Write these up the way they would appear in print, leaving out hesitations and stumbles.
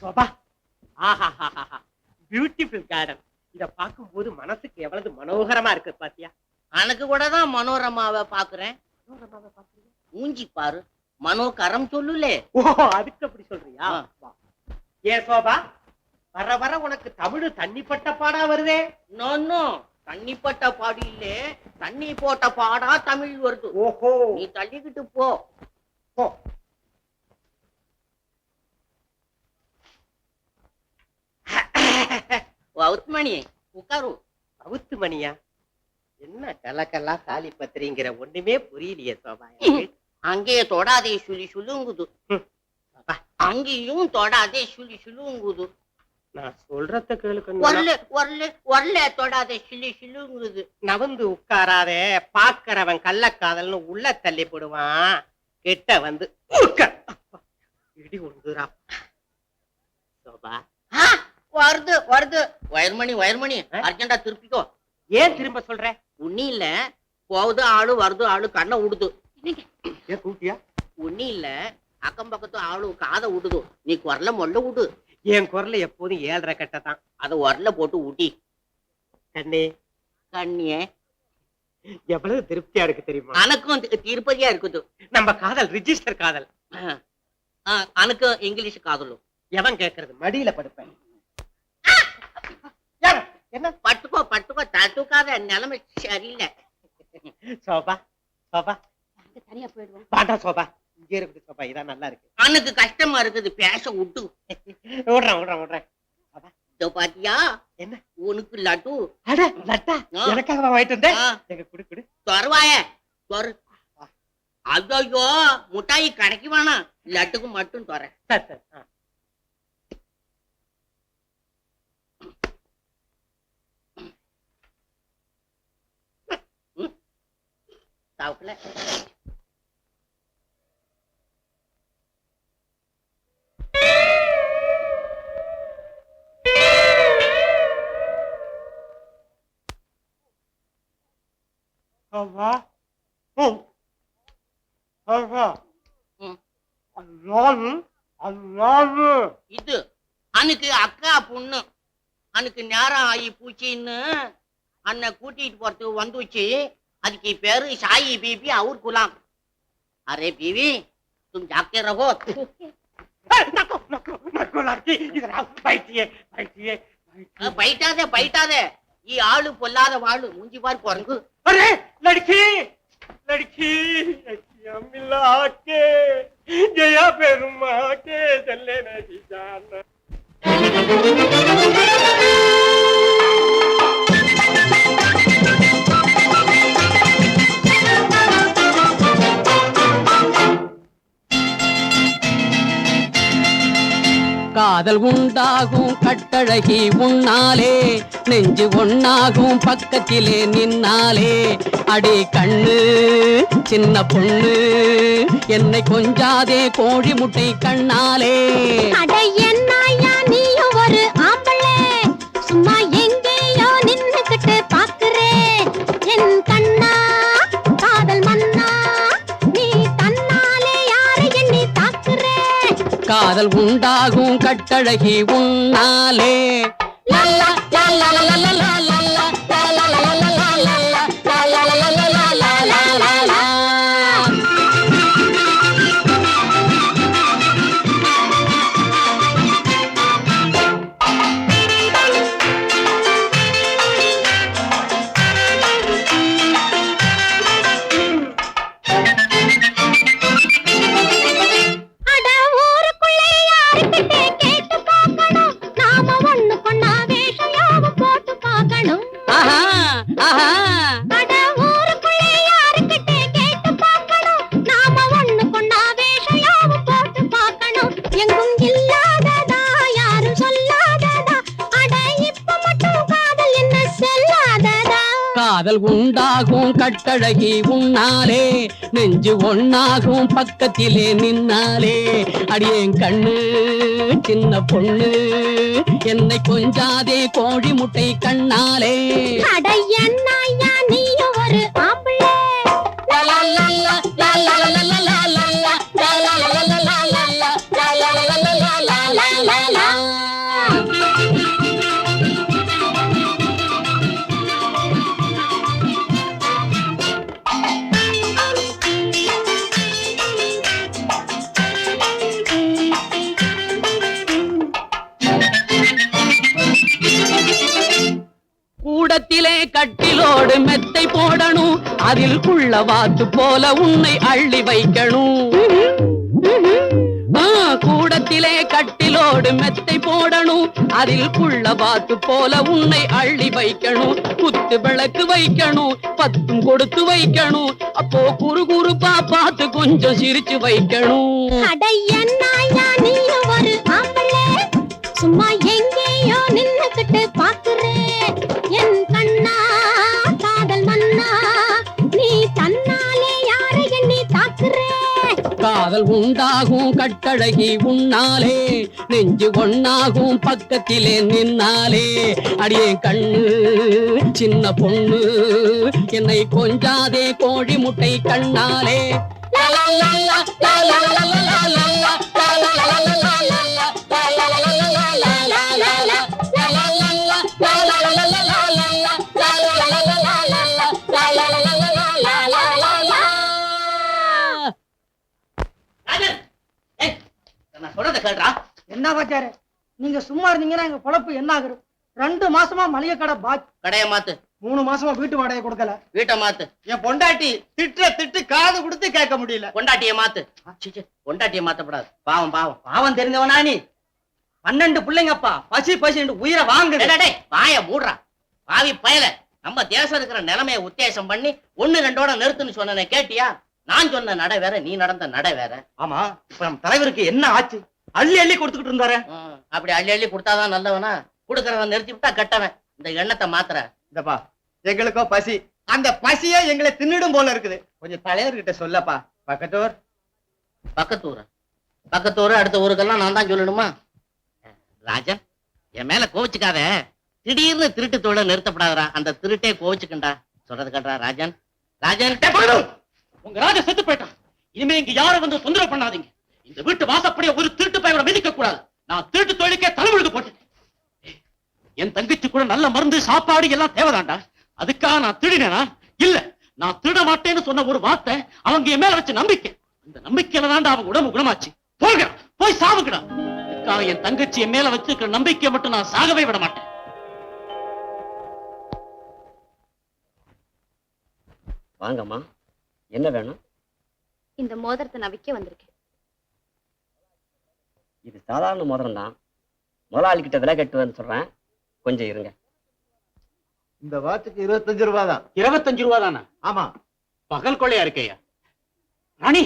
Sofa, ஆஹா, beautiful garden. இத பார்க்கும்போது மனசுக்கு எவ்வளவு மனோகரமா இருக்கு பாத்தியா? எனக்கு கூட தான் மனோரமாவை பாக்குறேன். மனோரமாவை பாக்குறீங்க? மூஞ்சி பாரு, மனோகரம் சொல்லுலே. ஓ, அதுக்கு அப்படி சொல்றியா? ஏன் சோபா, வர வர உனக்கு தமிழ் தண்ணிப்பட்ட பாடா வருதே? நோ, தண்ணிப்பட்ட பாடு இல்லே, தண்ணி போட்ட பாடா தமிழ் வருது. ஓஹோ, நீ தள்ளிக்கிட்டு போ. போ. வவுத்மணி உட்காரு. அவுத்து மணியா? என்ன கலக்கல்லா சாலி பத்திரிங்கிற ஒண்ணுமே புரியலையே சோபா. அங்கேயே தொடாதே சுழி சுழுங்குது, அங்கேயும் தொடாதே சுழி சுழுங்குது. நான் சொல்றத கேளுக்கு. வரல தொடாதே சுழி சுழுங்குது. நவந்து உட்காராதே, பாக்குறவன் கள்ளக்காதல்னு உள்ள தள்ளி போடுவான். கிட்ட வந்து இடி உண்டுரா சோபா. வருது வயர்மணி அர்ஜென்டா திருப்பிக்கோ. ஏன் திரும்ப சொல்ற? உன்னி இல்ல, போகுது ஆளு வருது ஆளு கண்ணை விடுது. ஏன் கூட்டியா? உன்னி இல்ல, அக்கம் பக்கத்து ஆளு காதை விடுது. நீ குரல மொல்ல விடு. என் குரல எப்போதும் 7.5 கட்டதான். அதை உரல போட்டு ஊட்டி. கண்ணியே எவ்வளவு திருப்தியா இருக்கு தெரியுமா? அனக்கும் திருப்பதியா இருக்குது. நம்ம காதல் ரிஜிஸ்டர் காதல். அனக்கு இங்கிலீஷ் காதலும். எவன் கேக்குறது? மடியில படுப்பேன். என்ன பட்டுக்கோ தட்டுக்காத, நிலைமை சரியில்லை. சோபா தனியா போயிடுவோம். பாண்டா சோபா, இங்க இருக்குது சோபா, இதான் நல்லா இருக்கு. அனுக்கு கஷ்டமா இருக்குது, பேச விட்டு. விடுறேன். இதோ பாத்தியா, என்ன உனக்கு லட்டு. அட லட்டா, எனக்காக வாங்கிட்டு வந்தேன். எங்க குடு தொரவாய தொரு. ஐயோ, முட்டாயி கடைக்கு வேணாம், லட்டுக்கு மட்டும் தொற. சரி. சாவுக்கல. இது அனுக்கு அக்கா பொண்ணு. அனுக்கு நேரம் ஆகி பூச்சின்னு அண்ணன் கூட்டிட்டு போறதுக்கு வந்துச்சு. அதுக்கு பேரு சாயி बीबी और गुलाम. अरे बीवी, तुम जागते रहो. बैठादे. ये आलू பொல்லாத வாளு, மூஞ்சி பார் குரங்கு. अरे लड़की मिला के जया पेरुमा के चले नहीं जाना. காதல் உண்டாகும் கட்டழகி உன்னாலே, நெஞ்சு ஒன்னாகும் பக்கத்திலே நின்னாலே. அடி கண்ணு சின்ன பொண்ணு, என்னை கொஞ்சாதே கோழி முட்டை கண்ணாலே. அட என்னையா நீயும் ஒரு ஆம்பளே, சும்மா எங்கேயோ நின்னுக்கிட்டு பாக்குறே. என் கண்ணா காதல் மன்னா, நீ தன்னாலே யாரை எண்ணி தாக்குறே. காதல் உண்டாகும் கட்டழகி உன்னாலே. லல்லா லல்லா லல்லா லல்லா லல்லா லல்லா லல்லா லல்லா லல்லா. அட ஊருக்குள்ளே யாருக்கிட்டே கேட்டு பார்க்கணும், நாம ஒண்ணு கொண்டா வேஷம் யாவும் போட்டு பார்க்கணும். அட ஊருக்குள்ளே யாருக்கிட்டே கேட்டு பார்க்கணும், நாம ஒண்ணு கொண்டா வேஷம் யாவும் போட்டு பார்க்கணும். எங்கும் இல்லாததா யாரும் சொல்லாததா, அட இப்ப மட்டும் காதல் என்ன செல்லாததா. காதல் உண்டாகும் கட்டழகி உன்னாலே, நெஞ்சு ஒன்னாகும் பக்கத்திலே நின்னாலே. அடியேன் கண்ணு சின்ன பொண்ணு, என்னை கொஞ்சாதே கோழி முட்டை கண்ணாலே. அட என்னையா நீயும் ஒரு ஆம்பளே. லல்லா லல்லா லல்லா லல்லா லல்லா லல்லா லல்லா லல்லா லல்லா லல்லா லல்லா லல்லா லல்லா. கூடத்திலே கட்டிலோடு மெத்தை போடணும் அதில் குள்ள வாத்து போல உன்னை அள்ளி வைக்கணும் கூடத்திலே கட்டிலோடு மெத்தை போடணும் அதில் குள்ள வாத்து போல உன்னை அள்ளி வைக்கணும் குத்து விளக்கு வைக்கணும் பத்தும் கொடுத்து வைக்கணும் அப்போ குறு குறுப்பா பார்த்து கொஞ்சம் சிரிச்சு வைக்கணும் சும்மா எங்கேயோ நின்னுக்கிட்டு பாக்குறேன் என் கண்ணா காதல் மன்னா நீ தன்னாலே யாரை எண்ணி தாக்குறே காதல் உண்டாகும் கட்டழகி உன்னாலே நெஞ்சு ஒண்ணாகும் பக்கத்திலே நின்னாலே அடியே கண்ணு சின்ன பொண்ணு என்னை கொஞ்சாதே கோழி முட்டை கண்ணாலே என்ன பாச்சாரு நீங்க சும்மா இருந்தீங்கன்னா எங்க பொழப்பு என்ன ஆகுது 2 மாசமா மளிகை கடை பாக்கி கடைய மாத்து 3 மாசமா வீட்டு வாடகை கொடுக்கல வீட்டை மாத்து என் பொண்டாட்டி திட்டு காது கொடுத்து கேட்க முடியல பொண்டாட்டிய மாத்து பொண்டாட்டிய மாத்தப்படாது பாவம் பாவம் பாவம் தெரிஞ்சவனா நீ 12 பிள்ளைங்கப்பா பசி உயிரை வாங்குது வாய மூடுறா பாவி பயல நம்ம தேசம் இருக்கிற நிலைமையை உத்தேசம் பண்ணி 1-2 நிறுத்துன்னு சொன்ன கேட்டியா நான் சொன்ன நடை வேற நீ நடந்த நடை வேற ஆமா இப்ப நம்ம தலைவருக்கு என்ன ஆச்சு அள்ளி கொடுத்துக்கிட்டு இருந்தாரு அப்படி அள்ளி கொடுத்தாதான் நல்லவனா கொடுக்கறவன் நிறுத்தி விட்டா கெட்டவன் இந்த எண்ணத்தை மாத்திர இந்தப்பா எங்களுக்கோ பசி அந்த பசியே எங்களை தின்னுடும் போல இருக்குது கொஞ்சம் தலைவர்கிட்ட சொல்லப்பா பக்கத்தூர் அடுத்த ஊருக்கெல்லாம் நான் தான் சொல்லணுமா ராஜன் என் மேல கோவிச்சுக்காத திடீர்னு திருட்டு தொழில நிறுத்தப்படாதரா அந்த திருட்டே கோவிச்சுக்கண்டா சொல்றது கேட்டா ராஜன் உங்க ராஜா செத்து போயிட்டான் இனிமே இங்க யாரும் வந்து தொந்தரவு பண்ணாதீங்க இந்த வீட்டு வாசப்படிய ஒரு திருட்டு பையனை மிதிக்க கூடாது நான் திருட்டு தொழிலுக்கே தலைமுழுக்கு போட்டேன் என் தங்கச்சி கூட நல்ல மருந்து சாப்பாடு எல்லாம் தேவைதான்டா அதுக்காக நான் திருடினேனா இல்ல நான் திருட மாட்டேன்னு சொன்ன ஒரு வார்த்தை அவங்க என் மேல வச்ச நம்பிக்கை அந்த நம்பிக்கையில தான்டா அவங்க உடம்பு குணமாச்சு போங்க போய் சாவுக்கடா அதுக்காக என் தங்கச்சி என் மேல வச்சிருக்கிற நம்பிக்கையை மட்டும் நான் சாகவே விட மாட்டேன் வாங்கம்மா என்ன வேணும் இந்த மோதிரத்தை நான் விற்க வந்திருக்கேன் இது சாதாரண மோதிரம் தான் முதலாளி கிட்ட விலை கட்டுவேன்னு சொல்றேன் கொஞ்சம் இருங்க இந்த வாட்சுக்கு 25 ரூபாய் தான் 25 ரூபா தானா ஆமா பகல் கொள்ளையா இருக்கையா ராணி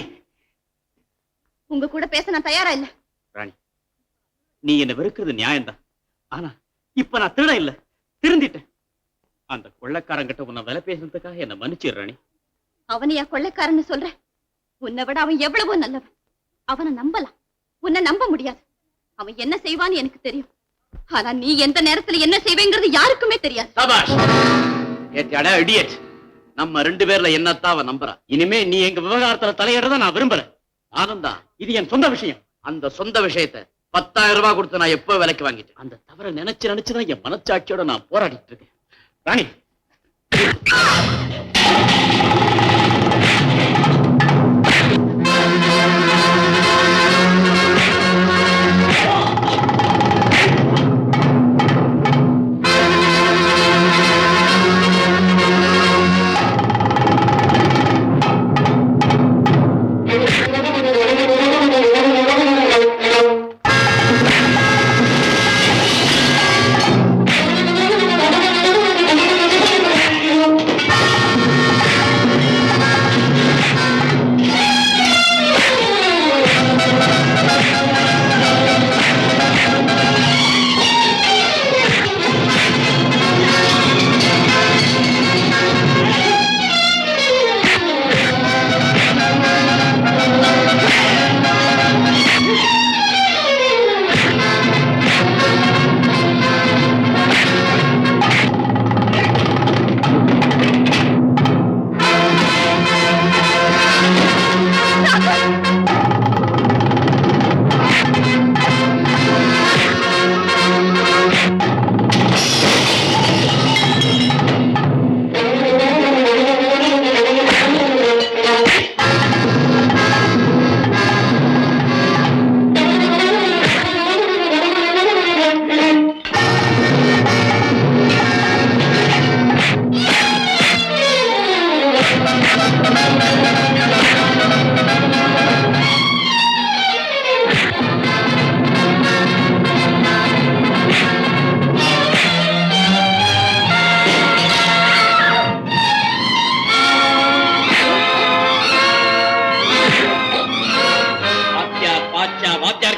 உங்க கூட பேச நான் தயாரா இல்ல ராணி நீ என்ன வெறுக்கிறது நியாயம்தான் ஆனா இப்ப நான் திருட இல்ல திருந்திட்டேன் அந்த கொள்ளைக்காரங்கிட்ட உன்னை விலை பேசுறதுக்காக என்ன மன்னிச்சிரு ராணி அவனையா கொள்ளைக்காரன்னு சொல்ற உன்னை விட அவன் எவ்வளவோ நல்லவன் அவனை நம்பலாம் உன்னை நம்ப முடியாது அவன் என்ன செய்வான்னு எனக்கு தெரியும் ஆனா நீ எந்த நேரத்துல என்ன செய்வேங்கிறது யாருக்குமே தெரியாது சபாஷ் ஏத்தியாடா இடியட் நம்ம 2 பேர்ல என்னத்தான் அவன் நம்புறா இனிமே நீ எங்க விவகாரத்துல தலையிடறத நான் விரும்புறேன் ஆனந்தா இது என் சொந்த விஷயம் அந்த சொந்த விஷயத்தை 10,000 ரூபாய் கொடுத்து நான் எப்ப விலைக்கு வாங்கிட்டேன் அந்த தவற நினைச்சுதான் என் மனச்சாட்சியோட நான் போராடிட்டு இருக்கேன் ராணி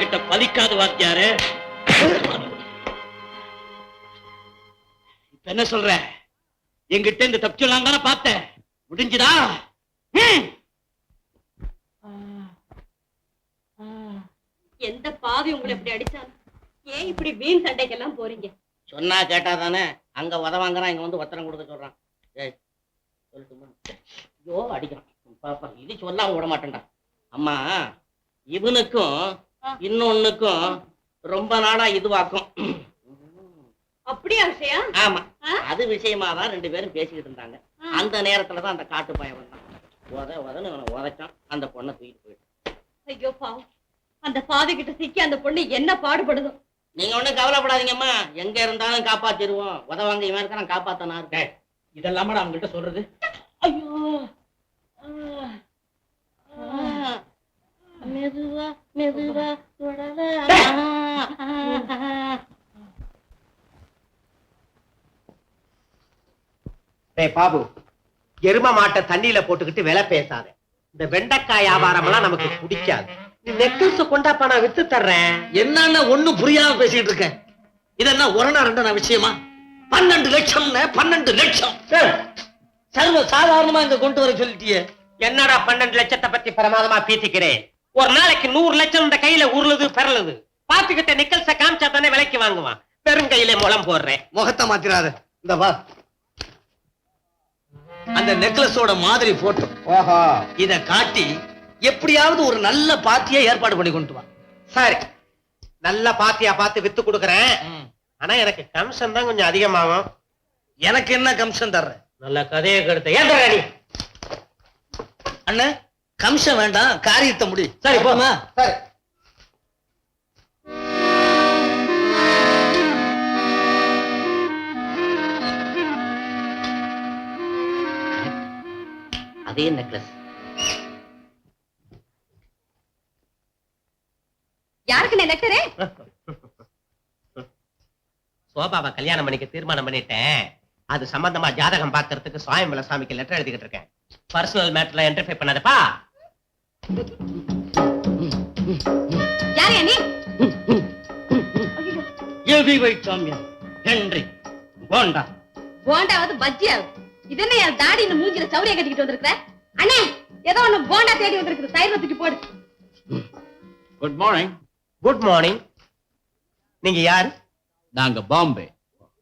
கிட்ட பலிக்காது வாத்தியாரு. இப்ப என்ன சொல்ற? எங்கிட்ட இந்த தப்பிச்சலாம் தானே பார்த்தேன். முடிஞ்சுதா? எந்த பாவி உங்களை இப்படி அடிச்சாலும் ஏன் இப்படி வீண் சண்டைக்கெல்லாம் போறீங்க? சொன்னா கேட்டா தானே. அங்க உத வாங்குறான், இங்க வந்து ஒத்தனம் கொடுக்க சொல்றான். ஏய் சொல்லட்டுமா? ஐயோ அடிக்கிறான் பாப்பா. இது சொல்லாம விட மாட்டேன்டா. அம்மா, இவனுக்கும் இன்னொன்னுக்கும் ரொம்ப நாளா இதுவாக்கும். அப்படியா விஷயம்? ஆமா, அது விஷயமா தான் 2 பேரும் பேசிக்கிட்டு இருந்தாங்க. அந்த நேரத்துலதான் அந்த காட்டு பையன் வந்தான். உதன்னு உதைச்சான். அந்த பொண்ணை தூக்கிட்டு போயிட்டான். ஐயோ பாவம், அந்த பாவி கிட்ட சிக்கி அந்த பொண்ணு என்ன பாடுபடுதோ. நீங்க ஒண்ணும் கவலைப்படாதீங்கம்மா, எங்க இருந்தாலும் காப்பாத்திடுவோம். உதவாங்க இவன் இருக்க நான் காப்பாத்தனா இருக்கேன். இதெல்லாம நான் அவங்கள்ட்ட சொல்றது? ஐயோ மெதுவா மெதுவா பாபு, எரும மாட்டை தண்ணியில போட்டுக்கிட்டு விலை பேசாத. இந்த வெண்டைக்காய் வியாபாரம் எல்லாம் நமக்கு பிடிக்காது. நெக்லஸ் கொண்டாப்பா, நான் வித்து தர்றேன். என்னன்னு ஒண்ணும் புரியாம பேசிட்டு இருக்கேன். இதென்ன ஒரணா ரெண்டா விஷயமா? 12 லட்சம் 12 லட்சம் சர்வ சாதாரணமா இங்க கொண்டு வர சொல்லிட்டியே. என்னடா 12 லட்சத்தை பத்தி பிரமாதமா பேசிக்கிறேன். ஒரு நாளைக்கு 100 லட்சம் இந்த கையில உருளுது பெறலுது. பாத்துக்கிட்ட நிக்கல்ஸ காமிச்சா தானே விலைக்கு வாங்குவான். பெரும் கையில முளம் போடுறேன். முகத்தை மாத்திராத. இந்த வா, அந்த நெக்லஸோட மாதிரி போட்டோ. ஓஹோ, இத காட்டி எப்படியாவது ஒரு நல்ல பார்ட்டியை ஏற்பாடு பண்ணி கொண்டு வா. சரி, நல்ல பாத்தியா பார்த்து வித்து கொடுக்கறேன். ஆனா எனக்கு கமிஷன் தான் கொஞ்சம் அதிகமாகும். எனக்கு என்ன கமிஷன் தர்ற? நல்ல கதையை கெடுத்த ஏன் நீ? அண்ணே, கமிஷன் வேண்டாம், காரியத்தை முடி. சரி போமா. சரி, அதே நெக்லஸ். யாருக்கு நெக்டரே? சோபாவை கல்யாணம் பண்ணிக்க தீர்மானம் பண்ணிட்டேன். அது சம்பந்தமா ஜாதகம் பார்க்கறதுக்கு சுவாமிமலை சாமிக்கு லெட்டர் எழுதிக்கிட்டு இருக்கேன். பர்சனல் மேட்டர்ல இன்டர்ஃபியர் பண்ணாதப்பா. யாரையா நீ? ஹென்றி போண்டா. போண்டாவது பஜ்ஜியாவது. இது என்ன என் தாடின்னு மூஞ்சில சௌரியா கட்டிக்கிட்டு வந்திருக்கிற? அண்ணே, ஏதோ ஒண்ணு போண்டா தேடி வந்திருக்குது. தயிர் தூக்கி போடு. Good morning. Good morning. நீங்க யாரு? நாங்க பாம்பே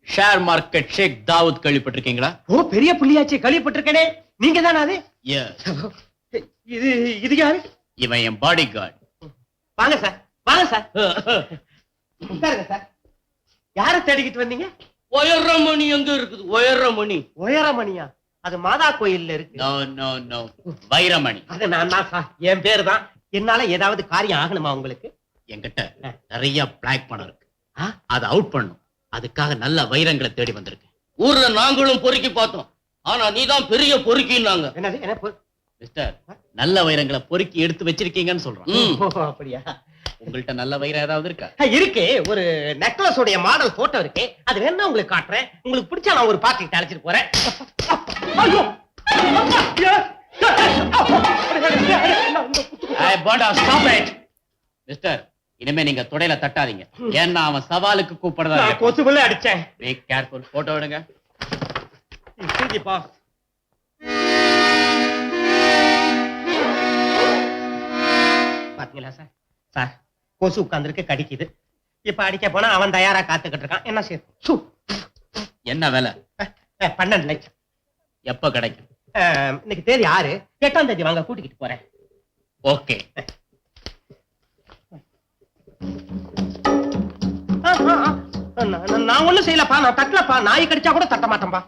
ஷேர் மார்க்கெட் ஷேக் தாவூத், கேள்விப்பட்டிருக்கீங்களா? ஓ, பெரிய புள்ளியாச்சு, கேள்விப்பட்டிருக்கேனே. நீங்க தானே அது? இது இது யாரு? இவன் என் பாடி கார்டு. வாங்க சார், வாங்க சார். உட்காருங்க சார். யாரை தேடிக்கிட்டு வந்தீங்க? உயரமணி எங்க இருக்குது? உயரமணி. உயரமணியா? அது மாதா கோயில்ல இருக்கு. நோ நோ நோ, வைரமணி. அது நான் தான் சார், என் பேரு தான். என்னால ஏதாவது காரியம் ஆகணுமா உங்களுக்கு? என்கிட்ட நிறைய பிளாக் பணம் இருக்கு. அதை அவுட் பண்ணும். அதுக்காக நல்ல வைரங்களை தேடி வந்திருக்கேன். ஊர்ல நாங்களும் பொறுக்கி பார்த்தோம். ஆனா நீதான் பெரிய பொறுக்கின்னாங்க. என்னது? என்ன மிஸ்டர், நல்ல வைரங்களை பொறுக்கி எடுத்து வச்சிருக்கீங்கன்னு சொல்றோம். அப்படியா? உங்கள்ட்ட நல்ல வைரம் ஏதாவது இருக்கா? இருக்கு. ஒரு நெக்லஸ் உடைய மாடல் போட்டோ இருக்கு. அது வேணா உங்களுக்கு காட்டுறேன். உங்களுக்கு பிடிச்சா நான் ஒரு பாக்கெட் அழைச்சிட்டு போறேன். மிஸ்டர், இனிமே நீங்க தொடையில தட்டாதீங்க. ஏன்னா அவன் சவாலுக்கு கூப்பிடுறதா. கொசுபுள்ள அடிச்சேன். Be careful. போட்டோ எடுங்க. பாத்தீங்களா சார்? சார், கொசு உட்கார்ந்துருக்கு, கடிக்குது. இப்ப அடிக்க போனா அவன் தயாரா காத்துக்கிட்டு இருக்கான். என்ன செய்ய? என்ன வேலை? 12 லட்சம். எப்ப கிடைக்கும்? இன்னைக்கு தேதி 6, 8ஆம் தேதி வாங்க, கூட்டிக்கிட்டு போறேன். ஓகே. நான் ஒண்ணும் செய்யலப்பா. நான் தட்டலப்பா. நாய் கடிச்சா கூட தட்ட மாட்டேன்பா.